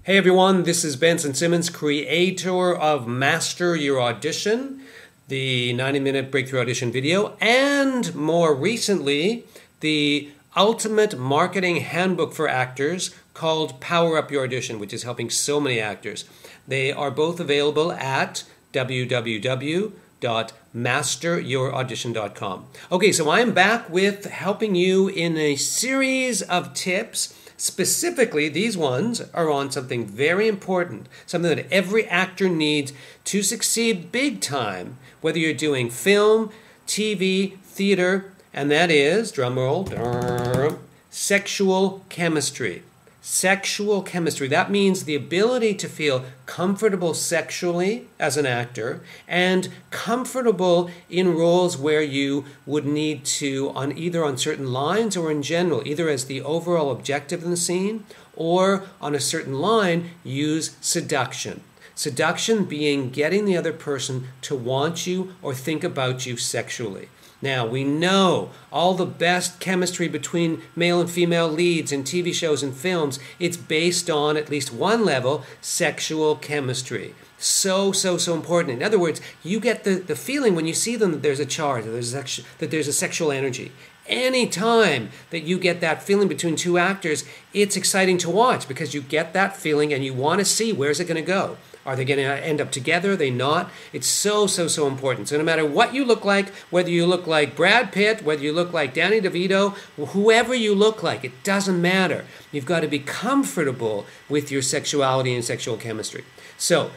Hey everyone, this is Benson Simmons, creator of Master Your Audition, the 90-minute breakthrough audition video, and more recently, the ultimate marketing handbook for actors called Power Up Your Audition, which is helping so many actors. They are both available at www.masteryouraudition.com. Okay, so I'm back with helping you in a series of tips. Specifically, these ones are on something very important, something that every actor needs to succeed big time, whether you're doing film, TV, theater, and that is, drumroll, sexual chemistry. Sexual chemistry. That means the ability to feel comfortable sexually as an actor and comfortable in roles where you would need to, either on certain lines or in general, either as the overall objective in the scene or on a certain line, use seduction. Seduction being getting the other person to want you or think about you sexually. Now, we know all the best chemistry between male and female leads in TV shows and films, it's based on, at least one level, sexual chemistry. So important. In other words, you get the feeling when you see them that there's a charge, that there's a sexual energy. Anytime that you get that feeling between two actors, it's exciting to watch because you get that feeling and you want to see where's it going to go. Are they going to end up together? Are they not? It's so important. So no matter what you look like, whether you look like Brad Pitt, whether you look like Danny DeVito, whoever you look like, it doesn't matter. You've got to be comfortable with your sexuality and sexual chemistry. So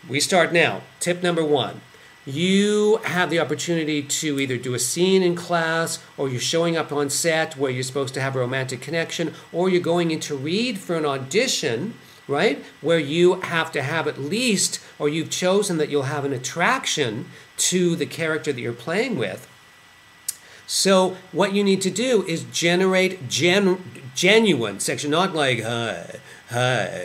we start now. Tip number 1. You have the opportunity to either do a scene in class, or you're showing up on set where you're supposed to have a romantic connection, or you're going in to read for an audition, right? Where you have to have at least, or you've chosen that you'll have an attraction to the character that you're playing with. So what you need to do is generate genuine section, not like, hi,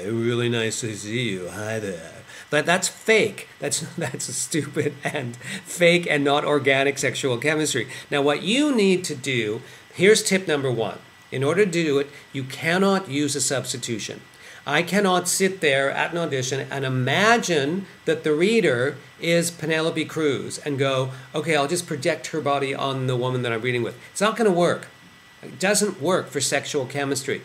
really nice to see you, hi there. But that's fake. That's stupid and fake and not organic sexual chemistry. Now what you need to do, here's tip number 1. In order to do it, you cannot use a substitution. I cannot sit there at an audition and imagine that the reader is Penelope Cruz and go, okay, I'll just project her body on the woman that I'm reading with. It's not going to work. It doesn't work for sexual chemistry.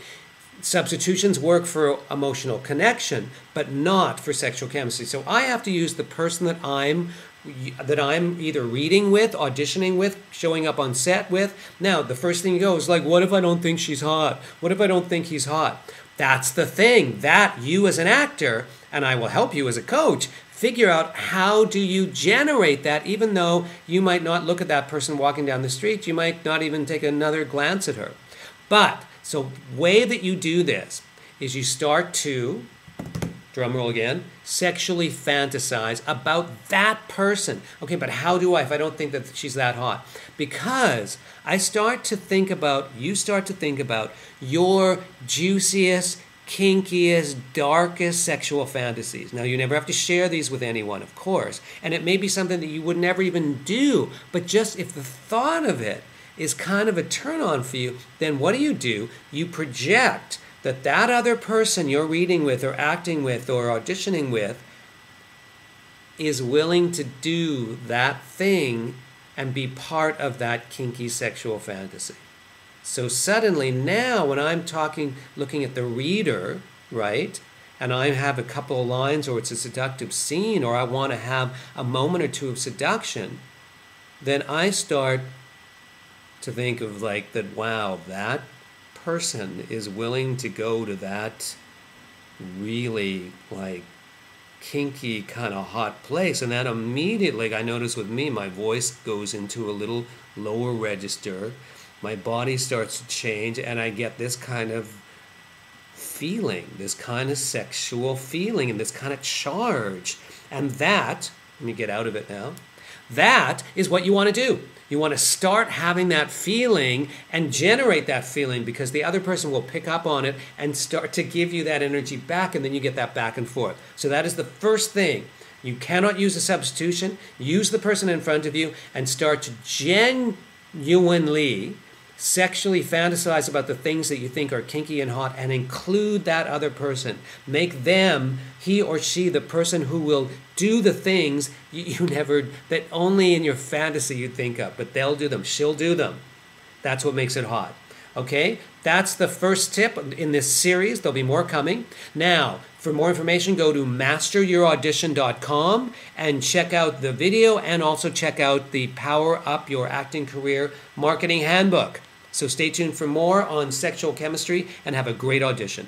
Substitutions work for emotional connection, but not for sexual chemistry. So I have to use the person that I'm either reading with, auditioning with, showing up on set with. Now, the first thing you go is like, what if I don't think she's hot? What if I don't think he's hot? That's the thing that you as an actor, and I will help you as a coach, figure out how do you generate that, even though you might not look at that person walking down the street, you might not even take another glance at her. But, so way that you do this is you start to, drum roll again, sexually fantasize about that person. Okay, but how do I, if I don't think that she's that hot? Because you start to think about your juiciest, kinkiest, darkest sexual fantasies. Now, you never have to share these with anyone, of course, and it may be something that you would never even do, but just if the thought of it is kind of a turn-on for you, then what do? You project that other person you're reading with or acting with or auditioning with is willing to do that thing and be part of that kinky sexual fantasy. So suddenly now when I'm looking at the reader, right, and I have a couple of lines or it's a seductive scene or I want to have a moment or two of seduction, then I start to think of like that, wow, that person is willing to go to that really like kinky kind of hot place. And then immediately, I notice with me, my voice goes into a little lower register, my body starts to change, and I get this kind of feeling, this kind of sexual feeling and this kind of charge. And that, let me get out of it now, that is what you want to do. You want to start having that feeling and generate that feeling because the other person will pick up on it and start to give you that energy back, and then you get that back and forth. So that is the first thing. You cannot use a substitution. Use the person in front of you and start to genuinely sexually fantasize about the things that you think are kinky and hot and include that other person. Make them, he or she, the person who will do the things you never, that only in your fantasy you think of, but they'll do them. She'll do them. That's what makes it hot. Okay? That's the first tip in this series. There'll be more coming. Now, for more information, go to masteryouraudition.com and check out the video and also check out the Power Up Your Acting Career Marketing Handbook. So stay tuned for more on sexual chemistry and have a great audition.